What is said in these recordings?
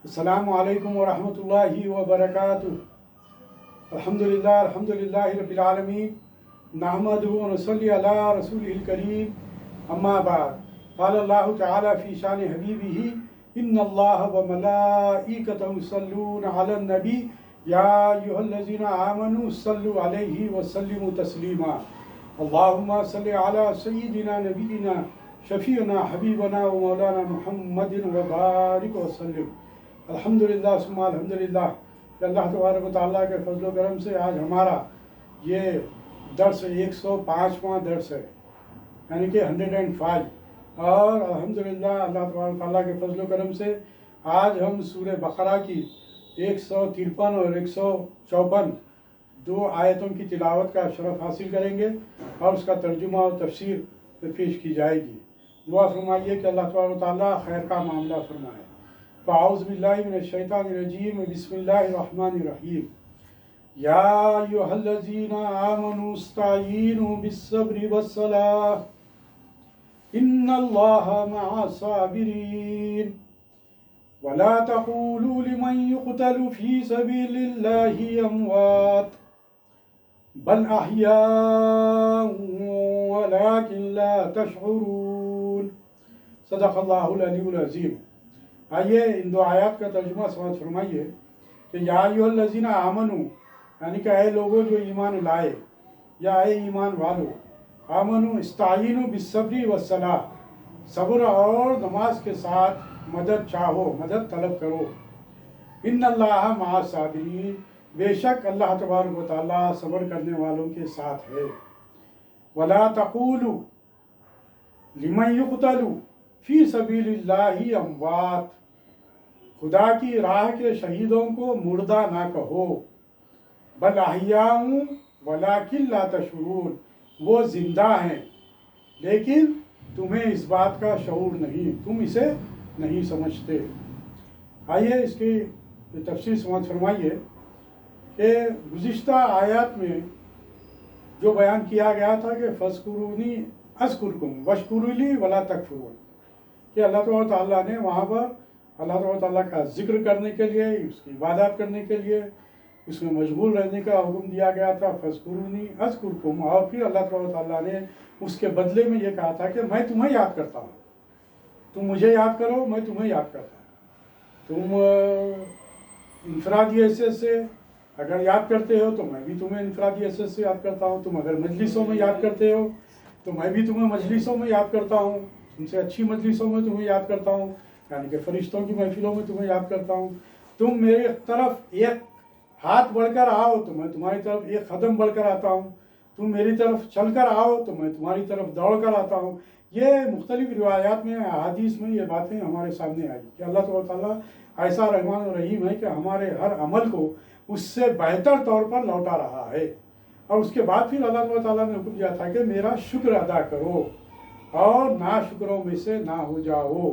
السلام علیکم ورحمۃ اللہ وبرکاتہ۔ الحمدللہ رب العالمین، نحمدہ ونصلی علی رسولہ الکریم، اما بعد۔ قال اللہ تعالی فی شان حبیبہ ان اللہ وملائکتہ یصلون علی النبی یا ایھا الذین آمنوا صلوا علیہ وسلموا تسلیما۔ اللہم صل علی سیدنا نبینا شفیعنا حبیبنا ومولانا محمد وبارک وسلم۔ الحمدللہ ثم الحمدللہ کہ اللہ تبارک و تعالیٰ کے فضل و کرم سے آج ہمارا یہ درس 105واں درس ہے، یعنی کہ 105، اور الحمدللہ اللہ تبارک و تعالیٰ کے فضل و کرم سے آج ہم سورہ بقرہ کی 153 اور 154 دو آیتوں کی تلاوت کا شرف حاصل کریں گے اور اس کا ترجمہ اور تفسیر پیش کی جائے گی۔ دعا فرمائیے کہ اللہ تبارک و تعالیٰ خیر کا معاملہ فرمائے۔ فاعوذ باللہ من الشیطان الرجیم، بسم اللہ الرحمن الرحیم۔ یا ایھا الذین آمنوا استعینوا بالصبر والصلاۃ ان اللہ مع الصابرین ولا تقولوا لمن يقتل في سبيل الله اموات بل احیاء ولكن لا تشعرون۔ صدق اللہ العلی العظیم۔ آئیے ان دو آیات کا ترجمہ سمجھ فرمائیے کہ یا ایھا الذین آمنوا، یعنی کہ اے لوگوں جو ایمان لائے، یا اے ایمان والو، آمنوا استعینوا بالصبر والصلاۃ، صبر اور نماز کے ساتھ مدد چاہو، مدد طلب کرو۔ ان اللہ مع الصابرین، بے شک اللہ تبارک و تعالیٰ صبر کرنے والوں کے ساتھ ہے۔ ولا تقولوا لمن يقتل فی سبیل اللہ اموات، خدا کی راہ کے شہیدوں کو مردہ نہ کہو، بل احیاء ولکن لا تشعرون، وہ زندہ ہیں لیکن تمہیں اس بات کا شعور نہیں، تم اسے نہیں سمجھتے۔ آئیے اس کی تفسیر سمجھ فرمائیے کہ گزشتہ آیات میں جو بیان کیا گیا تھا کہ فاذکرونی اذکرکم واشکروا لی ولا تکفرون، کہ اللہ تبارک و تعالیٰ نے وہاں پر اللہ تبارک و تعالیٰ کا ذکر کرنے کے لیے، اس کی عبادت کرنے کے لیے اس میں مشغول رہنے کا حکم دیا گیا تھا، فاذکرونی اذکرکم، اور پھر اللہ تبارک و تعالیٰ نے اس کے بدلے میں یہ کہا تھا کہ میں تمہیں یاد کرتا ہوں، تم مجھے یاد کرو، میں تمہیں یاد کرتا ہوں۔ تم انفرادی حیثیت سے اگر یاد کرتے ہو تو میں بھی تمہیں انفرادی حیثیت سے یاد کرتا ہوں، تم اگر مجلسوں میں یاد کرتے ہو تو میں بھی تمہیں مجلسوں میں یاد کرتا ہوں، تم سے اچھی مجلسوں میں تمہیں یاد کرتا ہوں، یعنی کہ فرشتوں کی محفلوں میں تمہیں یاد کرتا ہوں۔ تم میرے طرف ایک ہاتھ بڑھ کر آؤ تو میں تمہاری طرف ایک قدم بڑھ کر آتا ہوں، تم میری طرف چل کر آؤ تو میں تمہاری طرف دوڑ کر آتا ہوں۔ یہ مختلف روایات میں، احادیث میں یہ باتیں ہمارے سامنے آئی کہ اللہ تبارک و تعالیٰ ایسا رحمان و رحیم ہے کہ ہمارے ہر عمل کو اس سے بہتر طور پر لوٹا رہا ہے۔ اور اس کے بعد پھر اللہ تبارک و تعالیٰ نے حکم دیا تھا کہ میرا شکر ادا کرو اور ناشکروں میں سے نہ ہو جاؤ۔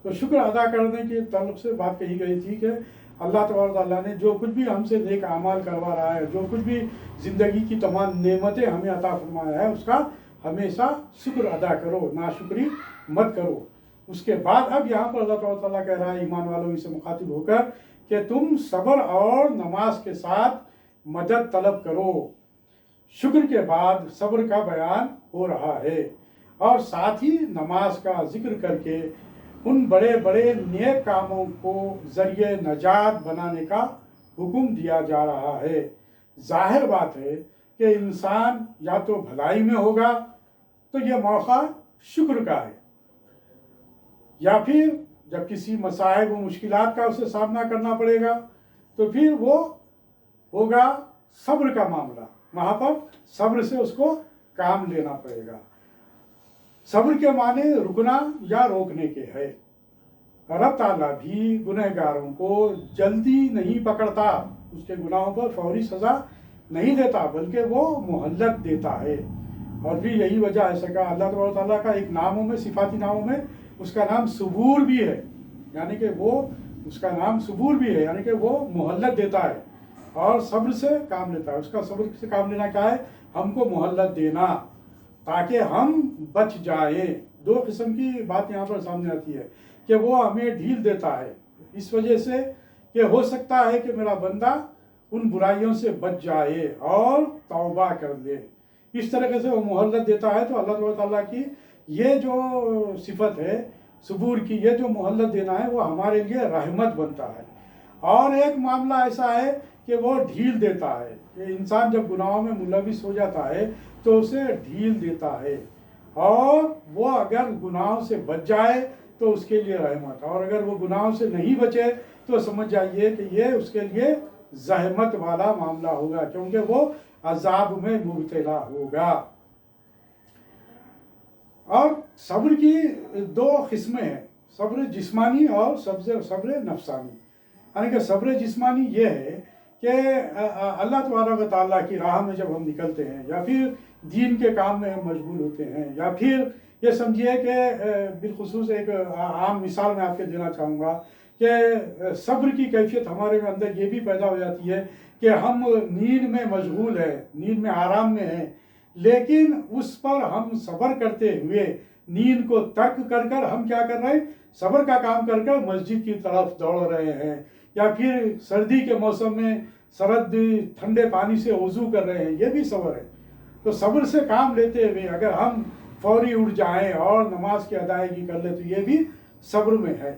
تو شکر ادا کرنے کے تعلق سے بات کہی گئی تھی کہ اللہ تبارک و تعالیٰ نے جو کچھ بھی ہم سے نیک اعمال کروا رہا ہے، جو کچھ بھی زندگی کی تمام نعمتیں ہمیں عطا فرمایا ہے، اس کا ہمیشہ شکر ادا کرو، ناشکری مت کرو۔ اس کے بعد اب یہاں پر اللہ تبارک و تعالیٰ کہہ رہا ہے ایمان والوں سے مخاطب ہو کر کہ تم صبر اور نماز کے ساتھ مدد طلب کرو۔ شکر کے بعد صبر کا بیان ہو رہا ہے، اور ساتھ ہی نماز کا ذکر کر کے ان بڑے بڑے نیک کاموں کو ذریعہ نجات بنانے کا حکم دیا جا رہا ہے۔ ظاہر بات ہے کہ انسان یا تو بھلائی میں ہوگا تو یہ موقع شکر کا ہے، یا پھر جب کسی مصائب و مشکلات کا اسے سامنا کرنا پڑے گا تو پھر وہ ہوگا صبر کا معاملہ، وہاں پر صبر سے اس کو کام لینا پڑے گا۔ صبر کے معنی رکنا یا روکنے کے ہے۔ رب تعالیٰ بھی گنہگاروں کو جلدی نہیں پکڑتا، اس کے گناہوں پر فوری سزا نہیں دیتا، بلکہ وہ مہلت دیتا ہے۔ اور پھر یہی وجہ ہے کہ اللہ تبارک و تعالیٰ کا ایک ناموں میں، صفاتی ناموں میں اس کا نام صبور بھی ہے، یعنی کہ وہ اس کا نام صبور بھی ہے، یعنی کہ وہ مہلت دیتا ہے اور صبر سے کام لیتا ہے۔ اس کا صبر سے کام لینا کیا ہے؟ ہم کو مہلت دینا تاکہ ہم بچ جائیں۔ دو قسم کی بات یہاں پر سامنے آتی ہے کہ وہ ہمیں ڈھیل دیتا ہے، اس وجہ سے کہ ہو سکتا ہے کہ میرا بندہ ان برائیوں سے بچ جائے اور توبہ کر لے۔ اس طریقے سے وہ مہلت دیتا ہے۔ تو اللہ تعالیٰ کی یہ جو صفت ہے صبور کی، یہ جو مہلت دینا ہے وہ ہمارے لیے رحمت بنتا ہے۔ اور ایک معاملہ ایسا ہے کہ وہ ڈھیل دیتا ہے کہ انسان جب گناہوں میں ملوث ہو جاتا ہے تو اسے ڈھیل دیتا ہے، اور وہ اگر گناہوں سے بچ جائے تو اس کے لیے رحمت، اور اگر وہ گناہوں سے نہیں بچے تو سمجھ جائیے کہ یہ اس کے لیے زحمت والا معاملہ ہوگا، کیونکہ وہ عذاب میں مبتلا ہوگا۔ اور صبر کی دو قسمیں ہیں، صبر جسمانی اور صبر نفسانی۔ یعنی کہ صبر جسمانی یہ ہے کہ اللہ تبارک و تعالیٰ کی راہ میں جب ہم نکلتے ہیں، یا پھر دین کے کام میں ہم مشغول ہوتے ہیں، یا پھر یہ سمجھیے کہ بالخصوص ایک عام مثال میں آپ کے دینا چاہوں گا کہ صبر کی کیفیت ہمارے اندر یہ بھی پیدا ہو جاتی ہے کہ ہم نیند میں مشغول ہیں، نیند میں آرام میں ہیں، لیکن اس پر ہم صبر کرتے ہوئے نیند کو ترک کر کر ہم کیا کر رہے ہیں، صبر کا کام کر کر مسجد کی طرف دوڑ رہے ہیں، یا پھر سردی کے موسم میں سرد ٹھنڈے پانی سے وضو کر رہے ہیں، یہ بھی صبر ہے۔ تو صبر سے کام لیتے ہوئے اگر ہم فوری اٹھ جائیں اور نماز کی ادائیگی کر لیں تو یہ بھی صبر میں ہے،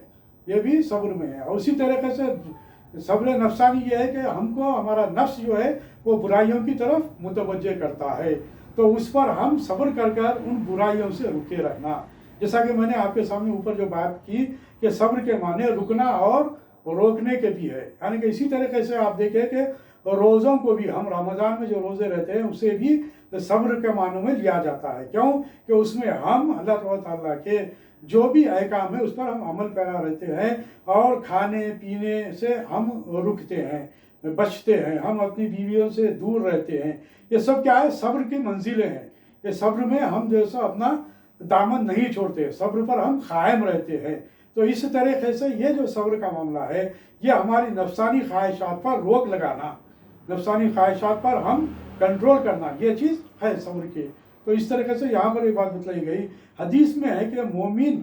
یہ بھی صبر میں ہے۔ اور اسی طریقے سے صبر نفسانی یہ ہے کہ ہم کو ہمارا نفس جو ہے وہ برائیوں کی طرف متوجہ کرتا ہے، تو اس پر ہم صبر کر کر ان برائیوں سے رکے رہنا۔ جیسا کہ میں نے آپ کے سامنے اوپر جو بات کی کہ صبر کے معنی رکنا اور روکنے کے بھی ہے، یعنی کہ اسی طریقے سے آپ دیکھیں کہ روزوں کو بھی ہم رمضان میں جو روزے رہتے ہیں اسے بھی صبر کے معنوں میں لیا جاتا ہے۔ کیوں کہ اس میں ہم اللہ تعالیٰ کے جو بھی احکام ہے اس پر ہم عمل پیرا رہتے ہیں، اور کھانے پینے سے ہم رکتے ہیں، بچتے ہیں، ہم اپنی بیویوں سے دور رہتے ہیں۔ یہ سب کیا ہے، صبر کی منزلیں ہیں۔ یہ صبر میں ہم جیسا اپنا دامن نہیں چھوڑتے، صبر پر ہم قائم رہتے ہیں۔ تو اس طریقے سے یہ جو صبر کا معاملہ ہے یہ ہماری نفسانی خواہشات پر روک لگانا، نفسانی خواہشات پر ہم کنٹرول کرنا، یہ چیز ہے صبر کی۔ تو اس طریقے سے یہاں پر ایک بات بتلائی گئی حدیث میں ہے کہ مومن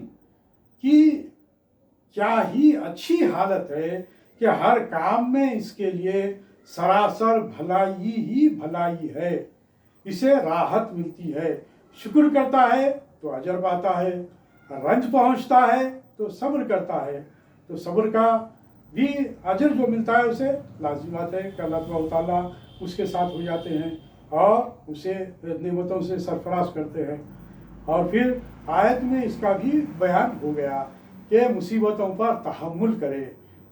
کی کیا ہی اچھی حالت ہے کہ ہر کام میں اس کے لیے سراسر بھلائی ہی بھلائی ہے، اسے راحت ملتی ہے، شکر کرتا ہے تو اجر پاتا ہے، رنج پہنچتا ہے تو صبر کرتا ہے تو صبر کا بھی اجر جو ملتا ہے اسے لازمات ہے کہ اللہ تعالیٰ اس کے ساتھ ہو جاتے ہیں اور اسے نعمتوں سے سرفراز کرتے ہیں۔ اور پھر آیت میں اس کا بھی بیان ہو گیا کہ مصیبتوں پر تحمل کرے،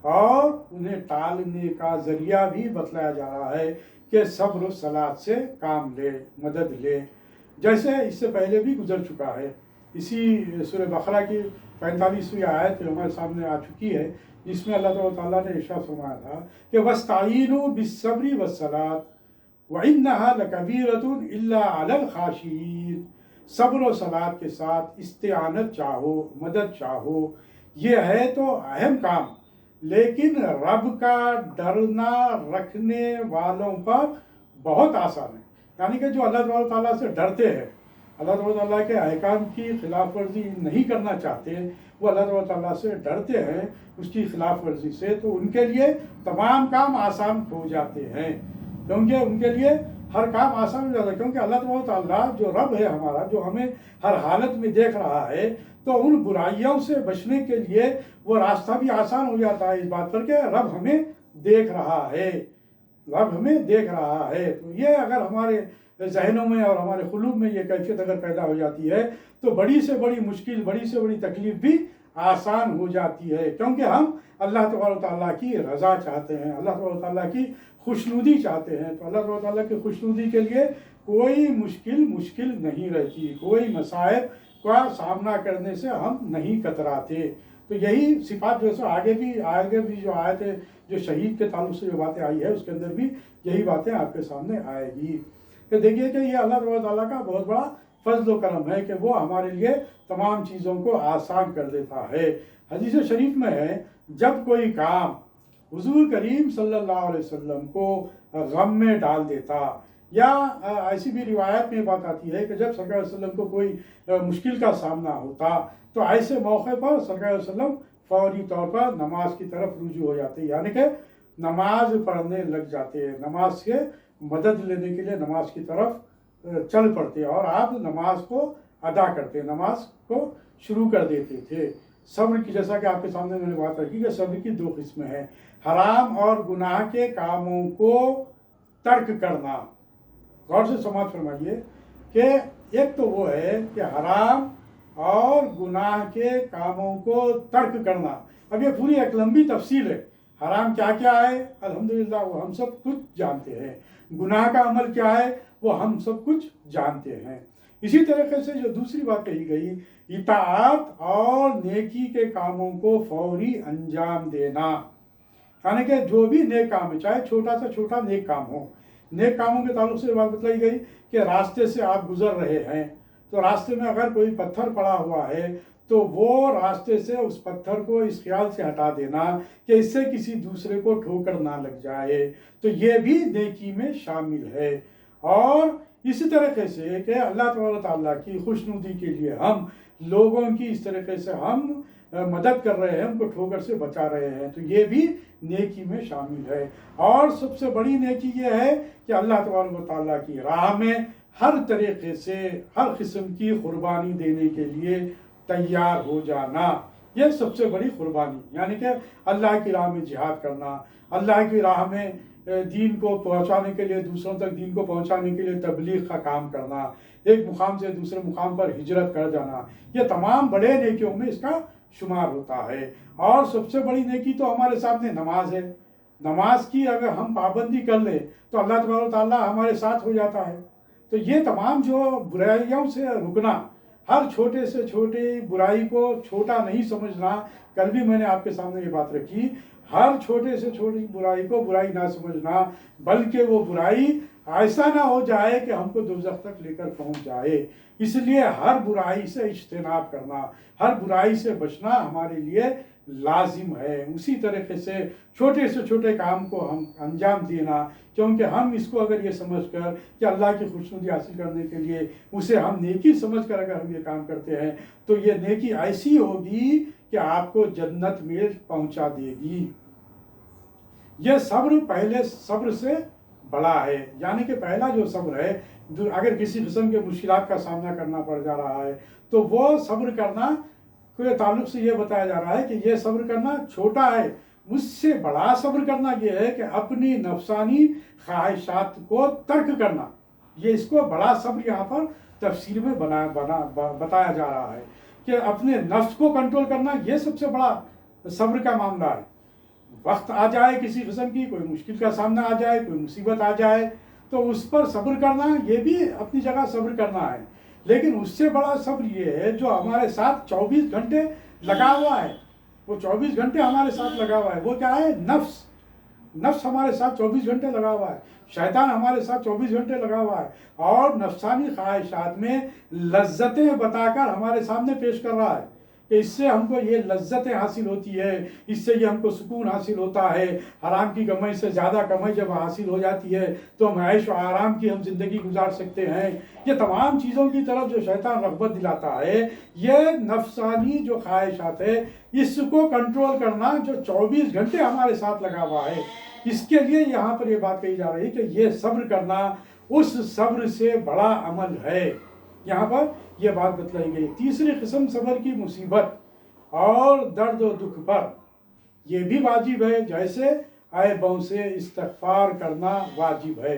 اور انہیں ٹالنے کا ذریعہ بھی بتلایا جا رہا ہے کہ صبر و صلات سے کام لے، مدد لے، جیسے اس سے پہلے بھی گزر چکا ہے۔ اسی سورہ بقرہ کی 45ویں آیت ہمارے سامنے آ چکی ہے، جس میں اللہ تعالیٰ نے ارشاد فرمایا تھا کہ وَاسْتَعِینُوا بِالصَّبْرِ وَالصَّلَاةِ وَإِنَّهَا لَكَبِیرَةٌ إِلَّا عَلَى الْخَاشِعِینَ۔ صبر و صلات کے ساتھ استعانت چاہو، مدد چاہو، یہ ہے تو اہم کام، لیکن رب کا ڈرنا رکھنے والوں پر بہت آسان ہے۔ یعنی کہ جو اللہ تعالیٰ سے ڈرتے ہیں، اللہ تعالیٰ کے احکام کی خلاف ورزی نہیں کرنا چاہتے، وہ اللہ تعالیٰ سے ڈرتے ہیں اس کی خلاف ورزی سے، تو ان کے لیے تمام کام آسان ہو جاتے ہیں، کیونکہ ان کے لیے ہر کام آسان ہو جاتا ہے، کیونکہ اللہ تعالیٰ جو رب ہے ہمارا، جو ہمیں ہر حالت میں دیکھ رہا ہے، تو ان برائیوں سے بچنے کے لیے وہ راستہ بھی آسان ہو جاتا ہے اس بات پر کہ رب ہمیں دیکھ رہا ہے، رب ہمیں دیکھ رہا ہے۔ تو یہ اگر ہمارے ذہنوں میں اور ہمارے قلوب میں یہ کیفیت اگر پیدا ہو جاتی ہے تو بڑی سے بڑی مشکل، بڑی سے بڑی تکلیف بھی آسان ہو جاتی ہے، کیونکہ ہم اللہ تبارک و تعالیٰ کی رضا چاہتے ہیں، اللہ تبارک و تعالیٰ کی خوشنودی چاہتے ہیں۔ تو اللہ تبارک و تعالیٰ کی خوشنودی کے لیے کوئی مشکل نہیں رہتی، کوئی مصائب کا سامنا کرنے سے ہم نہیں کتراتے۔ تو یہی صفات جو ہے آگے بھی جو آیت ہے جو شہید کے تعلق سے جو باتیں آئی ہے اس کے اندر بھی یہی باتیں آپ کے سامنے آئے گی کہ دیکھیے کہ یہ اللہ تعالیٰ کا بہت بڑا فضل و کرم ہے کہ وہ ہمارے لیے تمام چیزوں کو آسان کر دیتا ہے۔ حدیث شریف میں ہے جب کوئی کام حضور کریم صلی اللہ علیہ وسلم کو غم میں ڈال دیتا، یا ایسی بھی روایت میں بات آتی ہے کہ جب سرکار علیہ وسلم کو کوئی مشکل کا سامنا ہوتا تو ایسے موقع پر سرکار علیہ وسلم فوری طور پر نماز کی طرف رجوع ہو جاتے ہیں، یعنی کہ نماز پڑھنے لگ جاتے ہیں، نماز سے مدد لینے کے لیے نماز کی طرف چل پڑتے ہیں اور آپ نماز کو ادا کرتے ہیں، نماز کو شروع کر دیتے تھے۔ صبر کی، جیسا کہ آپ کے سامنے میں نے بات رکھی کہ صبر کی دو قسمیں ہیں، حرام اور گناہ کے کاموں کو ترک کرنا۔ غور سے سماعت فرمائیے کہ ایک تو وہ ہے کہ حرام اور گناہ کے کاموں کو ترک کرنا۔ اب یہ پوری ایک لمبی تفصیل ہے۔ حرام کیا کیا ہے الحمدللہ وہ ہم سب کچھ جانتے ہیں، گناہ کا عمل کیا ہے وہ ہم سب کچھ جانتے ہیں۔ اسی طریقے سے جو دوسری بات کہی گئی، اطاعت اور نیکی کے کاموں کو فوری انجام دینا، یعنی کہ جو بھی نیک کام ہے، چاہے چھوٹا سے چھوٹا نیک کام ہو۔ نیک کاموں کے تعلق سے یہ بات بتلائی گئی کہ راستے سے آپ گزر رہے ہیں تو راستے میں اگر کوئی پتھر پڑا ہوا ہے تو وہ راستے سے اس پتھر کو اس خیال سے ہٹا دینا کہ اس سے کسی دوسرے کو ٹھوکر نہ لگ جائے، تو یہ بھی نیکی میں شامل ہے۔ اور اسی طریقے سے کہ اللہ تبارک و تعالیٰ کی خوشنودی کے لیے ہم لوگوں کی اس طریقے سے ہم مدد کر رہے ہیں، ان کو ٹھوکر سے بچا رہے ہیں، تو یہ بھی نیکی میں شامل ہے۔ اور سب سے بڑی نیکی یہ ہے کہ اللہ تبارک و تعالیٰ کی راہ میں ہر طریقے سے ہر قسم کی قربانی دینے کے لیے تیار ہو جانا، یہ سب سے بڑی قربانی، یعنی کہ اللہ کی راہ میں جہاد کرنا، اللہ کی راہ میں دین کو پہنچانے کے لیے، دوسروں تک دین کو پہنچانے کے لیے تبلیغ کا کام کرنا، ایک مقام سے دوسرے مقام پر ہجرت کر جانا، یہ تمام بڑے نیکیوں میں اس کا شمار ہوتا ہے۔ اور سب سے بڑی نیکی تو ہمارے سامنے نماز ہے۔ نماز کی اگر ہم پابندی کر لیں تو اللہ تبارک و تعالیٰ ہمارے ساتھ ہو جاتا ہے۔ تو یہ تمام جو برائیوں سے رکنا، ہر چھوٹے سے چھوٹی برائی کو چھوٹا نہیں سمجھنا، کل بھی میں نے آپ کے سامنے یہ بات رکھی، ہر چھوٹے سے چھوٹی برائی کو برائی نہ سمجھنا، بلکہ وہ برائی ایسا نہ ہو جائے کہ ہم کو دوزخ تک لے کر پہنچ جائے۔ اس لیے ہر برائی سے اجتناب کرنا، ہر برائی سے بچنا ہمارے لیے لازم ہے۔ اسی طریقے سے چھوٹے کام کو ہم انجام دینا، کیونکہ ہم اس کو اگر یہ سمجھ کر کہ اللہ کی خوشنودی حاصل کرنے کے لیے اسے ہم نیکی سمجھ کر اگر ہم یہ کام کرتے ہیں تو یہ نیکی ایسی ہوگی کہ آپ کو جنت میں پہنچا دے گی۔ یہ صبر پہلے صبر سے بڑا ہے، یعنی کہ پہلا جو صبر ہے، اگر کسی قسم کے مشکلات کا سامنا کرنا پڑ جا رہا ہے تو وہ صبر کرنا کے تعلق سے یہ بتایا جا رہا ہے کہ یہ صبر کرنا چھوٹا ہے، مجھ سے بڑا صبر کرنا یہ ہے کہ اپنی نفسانی خواہشات کو ترک کرنا۔ یہ اس کو بڑا صبر یہاں پر تفسیر میں بتایا جا رہا ہے کہ اپنے نفس کو کنٹرول کرنا، یہ سب سے بڑا صبر کا معاملہ ہے۔ وقت آ جائے کسی قسم کی کوئی مشکل کا سامنا آ جائے، کوئی مصیبت آ جائے تو اس پر صبر کرنا یہ بھی اپنی جگہ صبر کرنا ہے، لیکن اس سے بڑا صبر یہ ہے جو ہمارے ساتھ 24 گھنٹے لگا ہوا ہے۔ وہ 24 گھنٹے ہمارے ساتھ لگا ہوا ہے، وہ کیا ہے؟ نفس ہمارے ساتھ 24 گھنٹے لگا ہوا ہے، شیطان ہمارے ساتھ 24 گھنٹے لگا ہوا ہے اور نفسانی خواہشات میں لذتیں بتا کر ہمارے سامنے پیش کر رہا ہے کہ اس سے ہم کو یہ لذتیں حاصل ہوتی ہے، اس سے یہ ہم کو سکون حاصل ہوتا ہے، حرام کی کمائی سے زیادہ کمائی جب حاصل ہو جاتی ہے تو ہم عیش و آرام کی ہم زندگی گزار سکتے ہیں۔ یہ تمام چیزوں کی طرف جو شیطان رغبت دلاتا ہے، یہ نفسانی جو خواہشات ہے اس کو کنٹرول کرنا جو 24 گھنٹے ہمارے ساتھ لگا ہوا ہے، اس کے لیے یہاں پر یہ بات کہی جا رہی ہے کہ یہ صبر کرنا اس صبر سے بڑا عمل ہے۔ یہاں پر یہ بات بتلائی گئی۔ تیسری قسم صبر کی مصیبت اور درد و دکھ پر یہ بھی واجب ہے، جیسے عیبوں سے استغفار کرنا واجب ہے،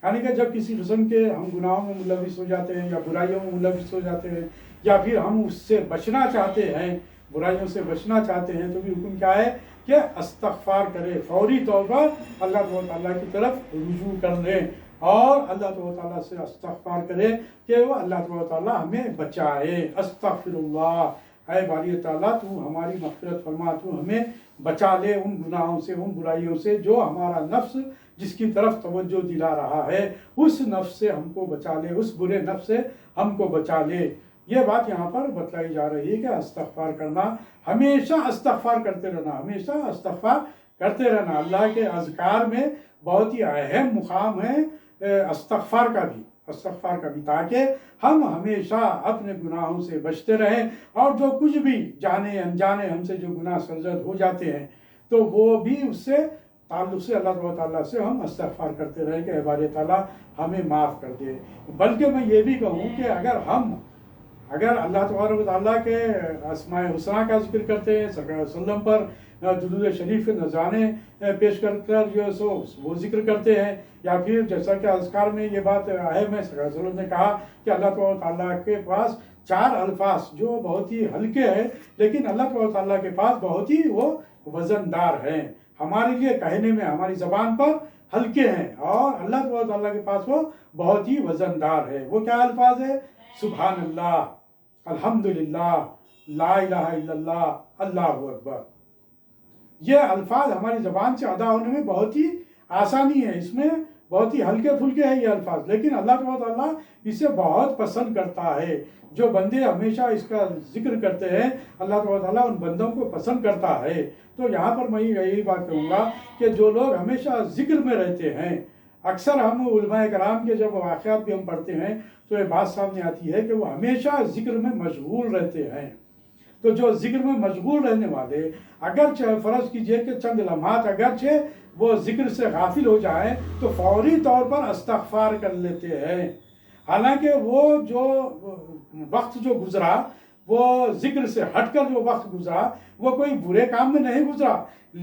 یعنی کہ جب کسی قسم کے ہم گناہوں میں ملوث ہو جاتے ہیں یا برائیوں میں ملوث ہو جاتے ہیں یا پھر ہم اس سے بچنا چاہتے ہیں، برائیوں سے بچنا چاہتے ہیں، تو بھی حکم کیا ہے کہ استغفار کرے، فوری طور پر اللہ تعالیٰ کی طرف رجوع کر لیں اور اللہ تعالیٰ سے استغفار کرے کہ وہ اللہ تعالیٰ ہمیں بچائے۔ استغفر اللہ، اے باری تعالیٰ تو ہماری مغفرت فرما، تو ہمیں بچا لے ان گناہوں سے، ان برائیوں سے جو ہمارا نفس جس کی طرف توجہ دلا رہا ہے، اس نفس سے ہم کو بچا لے، اس برے نفس سے ہم کو بچا لے۔ یہ بات یہاں پر بتلائی جا رہی ہے کہ استغفار کرنا، ہمیشہ استغفار کرتے رہنا، ہمیشہ استغفار کرتے رہنا۔ اللہ کے اذکار میں بہت ہی اہم مقام ہے استغفار کا بھی۔ استغفار کا بھی، تاکہ ہم ہمیشہ اپنے گناہوں سے بچتے رہیں، اور جو کچھ بھی جانے انجانے ہم سے جو گناہ سرزد ہو جاتے ہیں تو وہ بھی اس سے تعلق سے اللہ تعالیٰ سے ہم استغفار کرتے رہیں کہ اے باری تعالیٰ ہمیں معاف کر دے۔ بلکہ میں یہ بھی کہوں کہ اگر اللہ تبارک و تعالیٰ کے اسماء حسنہ کا ذکر کرتے ہیں، صلی اللہ علیہ وسلم پر درود شریف کے نذرانے پیش کر جو ہے سو وہ ذکر کرتے ہیں، یا پھر جیسا کہ اذکار میں یہ بات اہم ہے، صلی اللہ علیہ وسلم نے کہا کہ اللہ تبارک و تعالیٰ کے پاس 4 الفاظ جو بہت ہی ہلکے ہیں لیکن اللہ تبارک و تعالیٰ کے پاس بہت ہی وہ وزن دار ہیں، ہمارے لیے کہنے میں ہماری زبان پر ہلکے ہیں، اور اللہ تبارک و تعالیٰ کے پاس وہ بہت ہی وزن دار ہے۔ وہ کیا الفاظ ہے؟ سبحان اللہ، الحمدللہ، لا الہ الا اللہ، اللہ اکبر۔ یہ الفاظ ہماری زبان سے ادا ہونے میں بہت ہی آسانی ہے، اس میں بہت ہی ہلکے پھلکے ہیں یہ الفاظ، لیکن اللہ تبارک و تعالیٰ اسے بہت پسند کرتا ہے۔ جو بندے ہمیشہ اس کا ذکر کرتے ہیں اللہ تبارک و تعالیٰ ان بندوں کو پسند کرتا ہے۔ تو یہاں پر میں یہی بات کہوں گا کہ جو لوگ ہمیشہ ذکر میں رہتے ہیں، اکثر ہم علماء کرام کے جب واقعات بھی ہم پڑھتے ہیں تو یہ بات سامنے آتی ہے کہ وہ ہمیشہ ذکر میں مشغول رہتے ہیں۔ تو جو ذکر میں مشغول رہنے والے، اگرچہ فرض کیجئے کہ چند لمحات اگرچہ وہ ذکر سے غافل ہو جائیں تو فوری طور پر استغفار کر لیتے ہیں، حالانکہ وہ جو وقت جو گزرا، وہ ذکر سے ہٹ کر جو وقت گزرا وہ کوئی برے کام میں نہیں گزرا،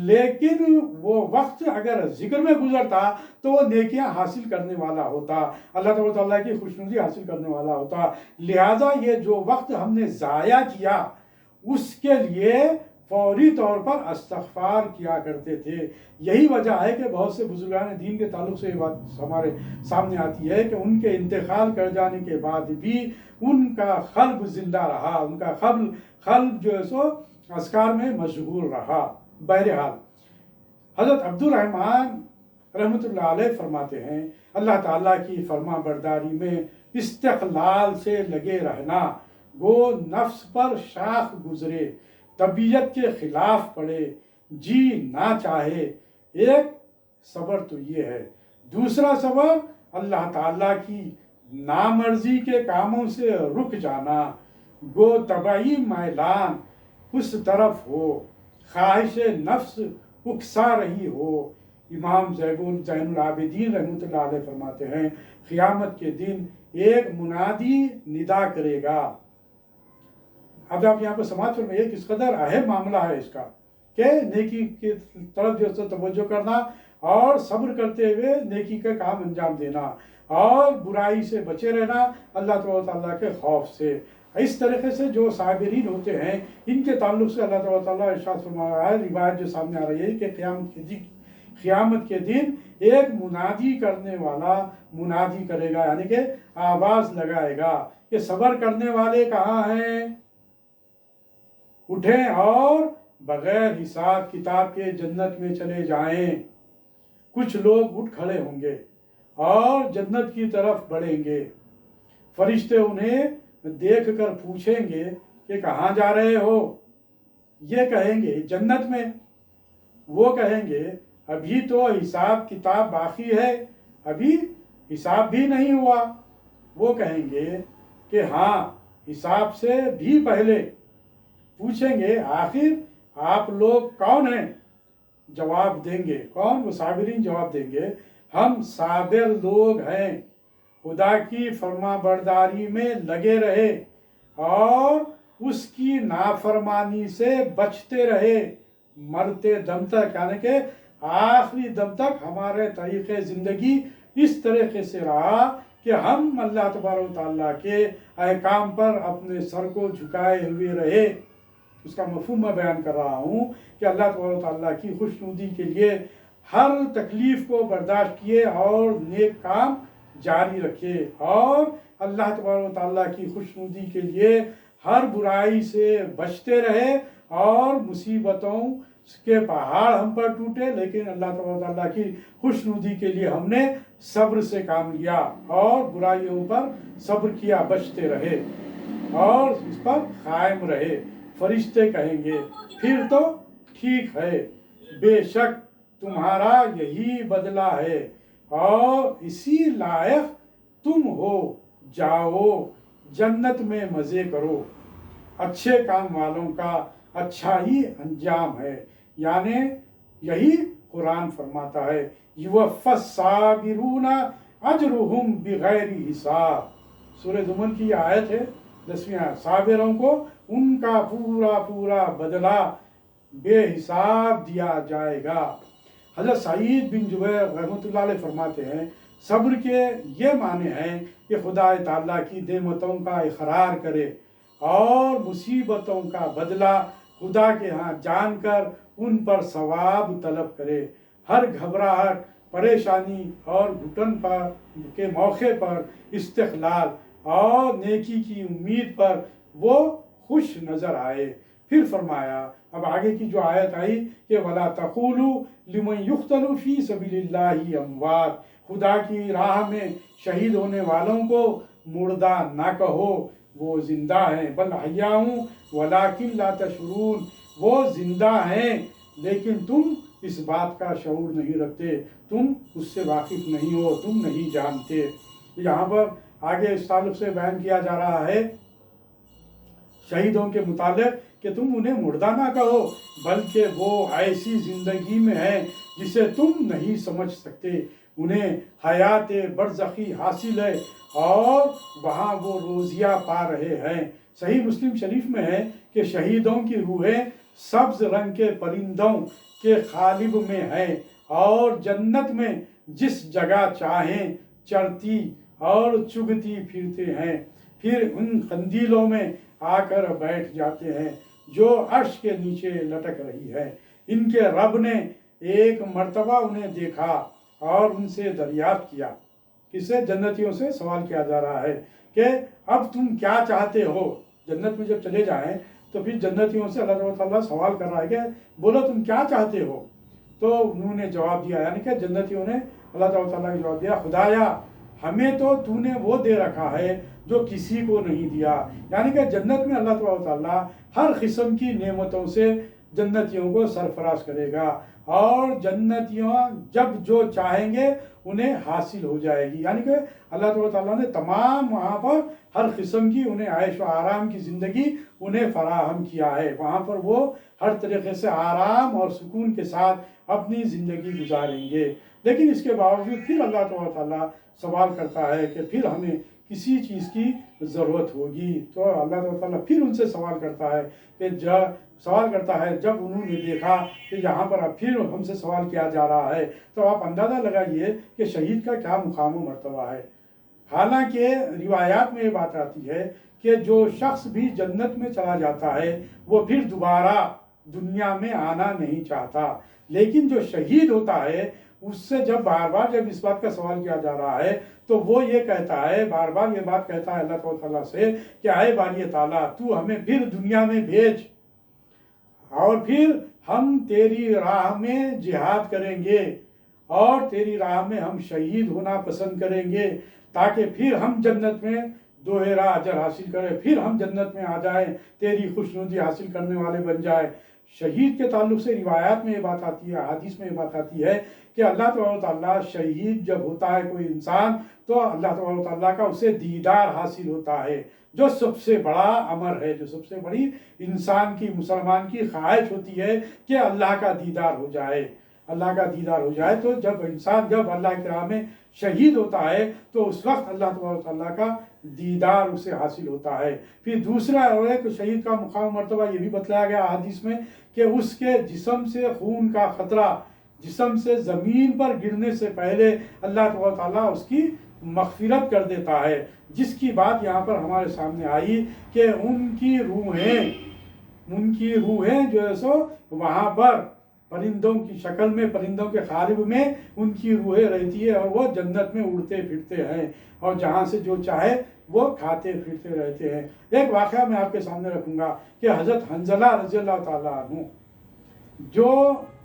لیکن وہ وقت اگر ذکر میں گزرتا تو وہ نیکیاں حاصل کرنے والا ہوتا، اللہ تعالیٰ تعالیٰ کی خوشنودی حاصل کرنے والا ہوتا۔ لہٰذا یہ جو وقت ہم نے ضائع کیا اس کے لیے فوری طور پر استغفار کیا کرتے تھے۔ یہی وجہ ہے کہ بہت سے بزرگان دین کے تعلق سے یہ بات ہمارے سامنے آتی ہے کہ ان کے انتقال کر جانے کے بعد بھی ان کا قلب زندہ رہا، ان کا قلب جو ہے سو اذکار میں مشغول رہا۔ بہرحال حضرت عبد الرحمن رحمۃ اللہ علیہ فرماتے ہیں، اللہ تعالیٰ کی فرما برداری میں استقلال سے لگے رہنا، گو نفس پر شاخ گزرے، طبیعت کے خلاف پڑے، جی نہ چاہے۔ ایک صبر تو یہ ہے، دوسرا صبر اللہ تعالیٰ کی نامرضی کے کاموں سے رک جانا، گو طبعی میلان اس طرف ہو، خواہش نفس اکسا رہی ہو۔ امام زین العابدین رحمۃ اللہ علیہ فرماتے ہیں، قیامت کے دن ایک منادی ندا کرے گا۔ اب آپ یہاں پہ سماعت فرمائیے کس قدر اہم معاملہ ہے اس کا، کہ نیکی کی طرف جو ہے توجہ کرنا اور صبر کرتے ہوئے نیکی کا کام انجام دینا، اور برائی سے بچے رہنا اللہ تعالیٰ کے خوف سے۔ اس طریقے سے جو صابرین ہوتے ہیں ان کے تعلق سے اللہ تعالیٰ ارشاد فرما رہا ہے، روایت جو سامنے آ رہی ہے کہ قیامت کے دن ایک منادی کرنے والا منادی کرے گا، یعنی کہ آواز لگائے گا کہ صبر کرنے والے کہاں ہیں، اٹھیں اور بغیر حساب کتاب کے جنت میں چلے جائیں۔ کچھ لوگ اٹھ کھڑے ہوں گے اور جنت کی طرف بڑھیں گے، فرشتے انہیں دیکھ کر پوچھیں گے کہ کہاں جا رہے ہو؟ یہ کہیں گے جنت میں۔ وہ کہیں گے ابھی تو حساب کتاب باقی ہے، ابھی حساب بھی نہیں ہوا۔ وہ کہیں گے کہ ہاں حساب سے بھی پہلے۔ پوچھیں گے آخر آپ لوگ کون ہیں؟ جواب دیں گے کون؟ وہ صابرین جواب دیں گے ہم صابر لوگ ہیں، خدا کی فرما برداری میں لگے رہے اور اس کی نافرمانی سے بچتے رہے مرتے دم تک، یعنی کہ آخری دم تک ہمارے طریقے زندگی اس طریقے سے رہا کہ ہم اللہ تبارک و تعالیٰ کے احکام پر اپنے سر کو جھکائے ہوئے رہے۔ اس کا مفہوم میں بیان کر رہا ہوں کہ اللہ تبارک و تعالیٰ کی خوشنودی کے لیے ہر تکلیف کو برداشت کیے اور نیک کام جاری رکھے، اور اللہ تبارک و تعالیٰ کی خوشنودی کے لیے ہر برائی سے بچتے رہے، اور مصیبتوں کے پہاڑ ہم پر ٹوٹے لیکن اللہ تبارک و تعالیٰ کی خوشنودی کے لیے ہم نے صبر سے کام لیا اور برائیوں پر صبر کیا، بچتے رہے اور اس پر قائم رہے۔ فرشتے کہیں گے پھر تو ٹھیک ہے، بے شک تمہارا یہی بدلہ ہے اور اسی لائق تم ہو جاؤ جنت میں مزے کرو، اچھے کام والوں کا اچھا ہی انجام ہے۔ یعنی یہی قرآن فرماتا ہے یوفی الصابرون اجرہم بغیر حساب۔ سورہ زمر کی یہ آیت ہے 10ویں آیت۔ صابروں کو ان کا پورا پورا بدلہ بے حساب دیا جائے گا۔ حضرت سعید بن جبیر رحمۃ اللہ علیہ فرماتے ہیں صبر کے یہ معنی ہیں کہ خدا تعالیٰ کی نعمتوں کا اقرار کرے اور مصیبتوں کا بدلہ خدا کے ہاں جان کر ان پر ثواب طلب کرے۔ ہر گھبراہٹ، پریشانی اور گھٹن پر کے موقع پر استقلال اور نیکی کی امید پر وہ خوش نظر آئے۔ پھر فرمایا، اب آگے کی جو آیت آئی کہ وَلَا تَقُولُوا لِمَنْ يُقْتَلُ فِي سَبِيلِ اللَّهِ أَمْوَاتٌ، خدا کی راہ میں شہید ہونے والوں کو مردہ نہ کہو، وہ زندہ ہیں، بل احیاء وَلَٰكِن لَا تَشْعُرُونَ، وہ زندہ ہیں لیکن تم اس بات کا شعور نہیں رکھتے، تم اس سے واقف نہیں ہو، تم نہیں جانتے۔ یہاں پر آگے اس تعلق سے بیان کیا جا رہا ہے شہیدوں کے متعلق کہ تم انہیں مردہ نہ کہو، بلکہ وہ ایسی زندگی میں ہیں جسے تم نہیں سمجھ سکتے، انہیں حیات برزخی حاصل ہے اور وہاں وہ روزیہ پا رہے ہیں۔ صحیح مسلم شریف میں ہے کہ شہیدوں کی روحیں سبز رنگ کے پرندوں کے قالب میں ہیں اور جنت میں جس جگہ چاہیں چرتی اور چگتی پھرتے ہیں، پھر ان قندیلوں میں آ کر بیٹھ جاتے ہیں جو عرش کے نیچے لٹک رہی ہے۔ ان کے رب نے ایک مرتبہ انہیں دیکھا اور ان سے دریافت کیا۔ کسے؟ جنتیوں سے سوال کیا جا رہا ہے کہ اب تم کیا چاہتے ہو؟ جنت میں جب چلے جائیں تو پھر جنتیوں سے اللہ تعالیٰ سوال کر رہا ہے کہ بولو تم کیا چاہتے ہو؟ تو انہوں نے جواب دیا، یعنی کہ جنتیوں نے اللہ تعالیٰ کو جواب دیا، خدایا ہمیں تو نے وہ دے رکھا ہے جو کسی کو نہیں دیا۔ یعنی کہ جنت میں اللہ تعالیٰ ہر قسم کی نعمتوں سے جنتیوں کو سرفراز کرے گا اور جنتیوں جب جو چاہیں گے انہیں حاصل ہو جائے گی۔ یعنی کہ اللہ تعالیٰ نے تمام وہاں پر ہر قسم کی انہیں عیش و آرام کی زندگی انہیں فراہم کیا ہے، وہاں پر وہ ہر طریقے سے آرام اور سکون کے ساتھ اپنی زندگی گزاریں گے۔ لیکن اس کے باوجود پھر اللہ تعالیٰ سوال کرتا ہے کہ پھر ہمیں کسی چیز کی ضرورت ہوگی، تو اللہ تعالیٰ پھر ان سے سوال کرتا ہے کہ جب انہوں نے دیکھا کہ یہاں پر اب پھر ہم سے سوال کیا جا رہا ہے تو آپ اندازہ لگائیے کہ شہید کا کیا مقام و مرتبہ ہے۔ حالانکہ روایات میں یہ بات آتی ہے کہ جو شخص بھی جنت میں چلا جاتا ہے وہ پھر دوبارہ دنیا میں آنا نہیں چاہتا، لیکن جو شہید ہوتا ہے اس سے جب بار بار جب اس بات کا سوال کیا جا رہا ہے تو وہ یہ کہتا ہے، بار بار یہ بات کہتا ہے اللہ تعالیٰ سے کہ اے باری تعالیٰ تو ہمیں پھر دنیا میں بھیج اور پھر ہم تیری راہ میں جہاد کریں گے اور تیری راہ میں ہم شہید ہونا پسند کریں گے تاکہ پھر ہم جنت میں دوہرا اجر حاصل کریں، پھر ہم جنت میں آ جائیں، تیری خوشنودی حاصل کرنے والے بن جائیں۔ شہید کے تعلق سے روایات میں یہ بات آتی ہے، حدیث میں یہ بات آتی ہے کہ اللہ تعالیٰ شہید جب ہوتا ہے کوئی انسان تو اللہ تعالیٰ کا اسے دیدار حاصل ہوتا ہے، جو سب سے بڑا امر ہے، جو سب سے بڑی انسان کی، مسلمان کی خواہش ہوتی ہے کہ اللہ کا دیدار ہو جائے، اللہ کا دیدار ہو جائے۔ تو جب انسان جب اللہ کی راہ میں شہید ہوتا ہے تو اس وقت اللہ تعالیٰ کا دیدار اسے حاصل ہوتا ہے۔ پھر دوسرا ہے کہ شہید کا مقام مرتبہ یہ بھی بتلایا گیا حدیث میں کہ اس کے جسم سے خون کا قطرہ جسم سے زمین پر گرنے سے پہلے اللہ تعالیٰ اس کی مغفرت کر دیتا ہے، جس کی بات یہاں پر ہمارے سامنے آئی کہ ان کی روحیں جو ہے سو وہاں پر پرندوں کی شکل میں، پرندوں کے قالب میں ان کی روحیں رہتی ہے اور وہ جنت میں اڑتے پھرتے ہیں اور جہاں سے جو چاہے وہ کھاتے پھرتے رہتے ہیں۔ ایک واقعہ میں آپ کے سامنے رکھوں گا کہ حضرت حنظلہ رضی اللہ تعالیٰ عنہ جو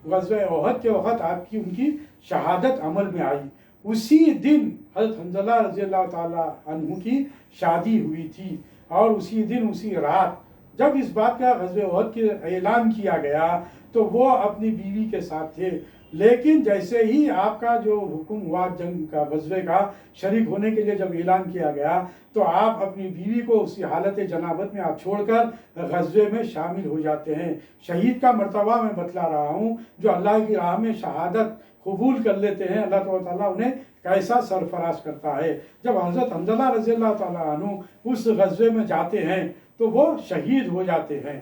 غزوہ احد کے وقت ان کی شہادت عمل میں آئی، اسی دن حضرت حنظلہ رضی اللہ تعالیٰ عنہ کی شادی ہوئی تھی اور اسی دن اسی رات جب اس بات کا غزوہ احد کے اعلان کیا گیا تو وہ اپنی بیوی کے ساتھ تھے، لیکن جیسے ہی آپ کا جو حکم ہوا جنگ کا، غزوے کا شریک ہونے کے لیے جب اعلان کیا گیا تو آپ اپنی بیوی کو اسی حالت جنابت میں آپ چھوڑ کر غزوے میں شامل ہو جاتے ہیں۔ شہید کا مرتبہ میں بتلا رہا ہوں، جو اللہ کی راہ میں شہادت قبول کر لیتے ہیں، اللہ تعالیٰ انہیں کیسا سرفراز کرتا ہے۔ جب حضرت حنظلہ رضی اللہ تعالیٰ عنہ اس غزوے میں جاتے ہیں تو وہ شہید ہو جاتے ہیں،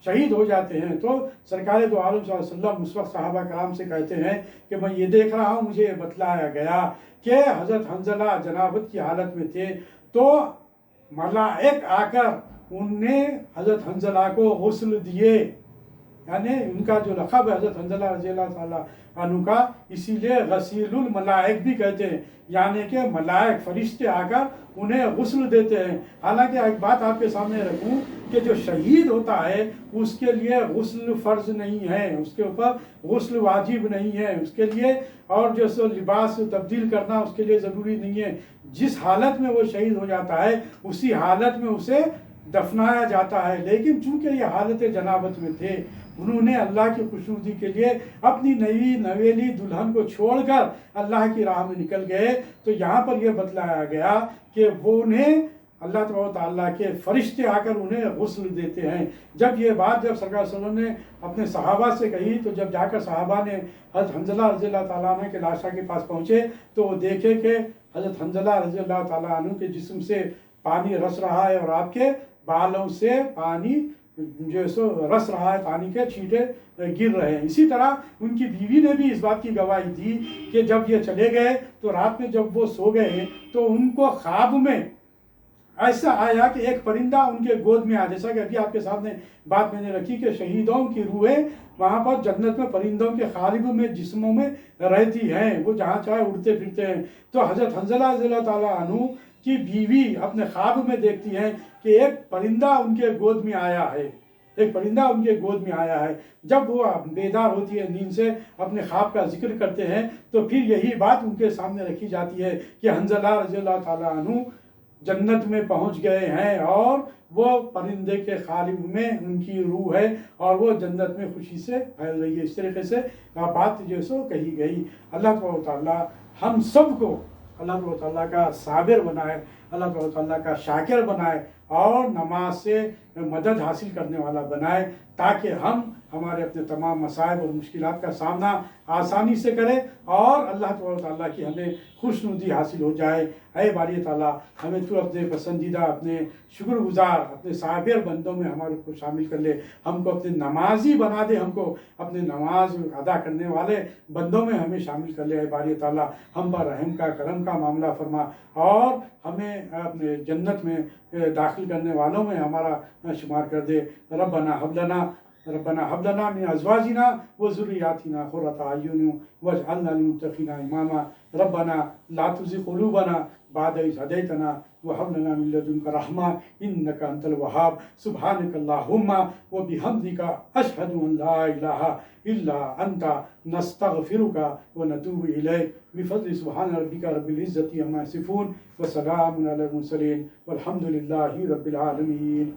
شہید ہو جاتے ہیں۔ تو سرکار دو عالم صلی اللہ علیہ وسلم اس وقت صحابہ کرام سے کہتے ہیں کہ میں یہ دیکھ رہا ہوں، مجھے یہ بتلایا گیا کہ حضرت حنظلہ جنابت کی حالت میں تھے تو ملائک آ کر ان نے حضرت حنظلہ کو غسل دیے، یعنی ان کا جو لقب ہے حضرت حنظلہ رضی اللہ تعالیٰ عنہ کا، اسی لیے غسیل الملائک بھی کہتے ہیں، یعنی کہ ملائک فرشتے آ کر انہیں غسل دیتے ہیں۔ حالانکہ ایک بات آپ کے سامنے رکھوں کہ جو شہید ہوتا ہے اس کے لیے غسل فرض نہیں ہے، اس کے اوپر غسل واجب نہیں ہے، اس کے لیے اور جو سو لباس تبدیل کرنا اس کے لیے ضروری نہیں ہے۔ جس حالت میں وہ شہید ہو جاتا ہے اسی حالت میں اسے دفنایا جاتا ہے، لیکن چونکہ یہ حالت جنابت میں تھے، انہوں نے اللہ کی خوشنودی کے لیے اپنی نئی نویلی دلہن کو چھوڑ کر اللہ کی راہ میں نکل گئے، تو یہاں پر یہ بتلایا گیا کہ وہ انہیں اللہ تعالیٰ کے فرشتے آ کر انہیں غسل دیتے ہیں۔ جب یہ بات جب سرکار صلی اللہ علیہ وسلم نے اپنے صحابہ سے کہی تو جب جا کر صحابہ نے حضرت حنظلہ رضی اللہ تعالیٰ عنہ کے لاشا کے پاس پہنچے تو وہ دیکھے کہ حضرت حنظلہ رضی اللہ تعالیٰ عنہ کے جسم سے پانی رس رہا ہے اور آپ کے بالوں سے پانی جو سو رس رہا ہے، پانی کے چھینٹے گر رہے ہیں۔ اسی طرح ان کی بیوی نے بھی اس بات کی گواہی دی کہ جب یہ چلے گئے تو رات میں جب وہ سو گئے تو ان کو خواب میں ایسا آیا کہ ایک پرندہ ان کے گود میں آیا، جیسا کہ ابھی آپ کے سامنے بات میں نے رکھی کہ شہیدوں کی روحیں وہاں پر جنت میں پرندوں کے قالب میں جسموں میں رہتی ہیں، وہ جہاں چاہے اڑتے پھرتے ہیں۔ تو حضرت حنظلہ رضی اللہ تعالیٰ عنہ کی بیوی اپنے خواب میں دیکھتی ہیں کہ ایک پرندہ ان کے گود میں آیا ہے، ایک پرندہ ان کے گود میں آیا ہے۔ جب وہ بیدار ہوتی ہے نیند سے، اپنے خواب کا ذکر کرتے ہیں تو پھر یہی بات ان کے سامنے رکھی جاتی ہے کہ حنظلہ رضی اللہ تعالیٰ عنہ جنت میں پہنچ گئے ہیں اور وہ پرندے کے قالب میں ان کی روح ہے اور وہ جنت میں خوشی سے پھیل رہی ہے۔ اس طریقے سے بات جو سو کہی گئی۔ اللہ تعالیٰ ہم سب کو اللہ تعالیٰ کا صابر بنائے، اللہ تعالیٰ کا شاکر بنائے اور نماز سے مدد حاصل کرنے والا بنائے، تاکہ ہم ہمارے اپنے تمام مصائب اور مشکلات کا سامنا آسانی سے کریں اور اللہ تعالیٰ کی ہمیں خوشنودی حاصل ہو جائے۔ اے باری تعالیٰ، ہمیں تو اپنے پسندیدہ، اپنے شکر گزار، اپنے صابر بندوں میں ہمارے کو شامل کر لے، ہم کو اپنے نمازی بنا دے، ہم کو اپنے نماز ادا کرنے والے بندوں میں ہمیں شامل کر لے۔ اے باری تعالیٰ، ہم پر رحم کا، کرم کا معاملہ فرما اور ہمیں اپنے جنت میں داخل کرنے والوں میں ہمارا شمار کر دے۔ ربنا هب لنا من ازواجنا وذرياتنا قرة اعين واجعلنا للمتقين اماما ربنا لا تزغ قلوبنا بعد إذ هديتنا وهب لنا من لدنك رحمة إنك أنت الوهاب سبحانك اللهم وبحمدك أشهد أن لا إله إلا أنت نستغفرك ونتوب إليك بفضل سبحان ربك رب العزة عما يصفون وسلام على المرسلين والحمد لله رب العالمين.